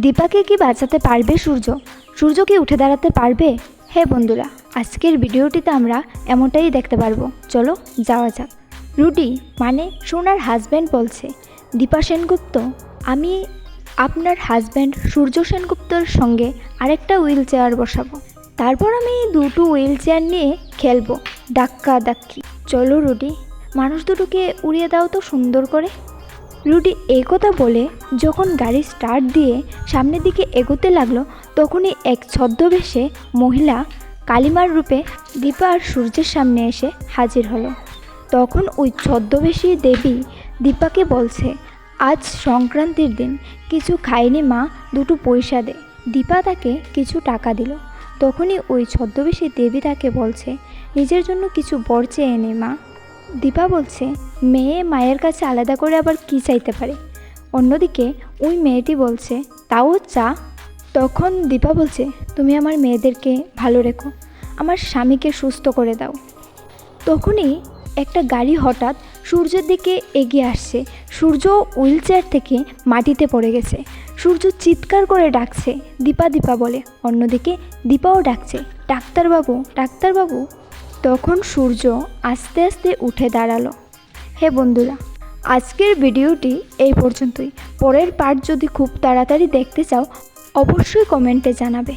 দীপাকে কি বাঁচাতে পারবে সূর্য? সূর্য কি উঠে দাঁড়াতে পারবে? হ্যাঁ বন্ধুরা, আজকের ভিডিওটিতে আমরা এমনটাই দেখতে পারবো। চলো যাওয়া যাক। রুডি মানে সোনার হাজব্যান্ড বলছে, দীপা সেনগুপ্ত, আমি আপনার হাজব্যান্ড সূর্য সেনগুপ্তর সঙ্গে আরেকটা হুইল চেয়ার বসাবো, তারপর আমি দুটো হুইল চেয়ার নিয়ে খেলবো ধাক্কা ধাক্কি। চলো রুডি, মানুষ দুটোকে উড়িয়ে দাও তো সুন্দর করে। রুডি এই কথা বলে যখন গাড়ি স্টার্ট দিয়ে সামনের দিকে এগোতে লাগলো, তখনই এক ছদ্মবেশে মহিলা কালিমার রূপে দীপা আর সূর্যের সামনে এসে হাজির হলো। তখন ওই ছদ্মবেশী দেবী দীপাকে বলছে, আজ সংক্রান্তির দিন, কিছু খায়নি মা, দুটো পয়সা দে। দীপা তাকে কিছু টাকা দিল। তখনই ওই ছদ্মবেশী দেবী তাকে বলছে, নিজের জন্য কিছু বর চেয়ে এনে মা। দীপা বলছে, মেয়ে মায়ের কাছে আলাদা করে আবার কী চাইতে পারে? অন্যদিকে ওই মেয়েটি বলছে, তাও চা। তখন দীপা বলছে, তুমি আমার মেয়েদেরকে ভালো রেখো, আমার স্বামীকে সুস্থ করে দাও। তখনই একটা গাড়ি হঠাৎ সূর্যের দিকে এগিয়ে আসছে। সূর্য হুইল চেয়ার থেকে মাটিতে পড়ে গেছে। সূর্য চিৎকার করে ডাকছে, দীপা দীপা বলে। অন্যদিকে দীপাও ডাকছে, ডাক্তারবাবু ডাক্তারবাবু। তখন সূর্য আস্তে আস্তে উঠে দাঁড়ালো। হে বন্ধুরা, আজকের ভিডিওটি এই পর্যন্তই। পরের পার্ট যদি খুব তাড়াতাড়ি দেখতে চাও, অবশ্যই কমেন্টে জানাবে।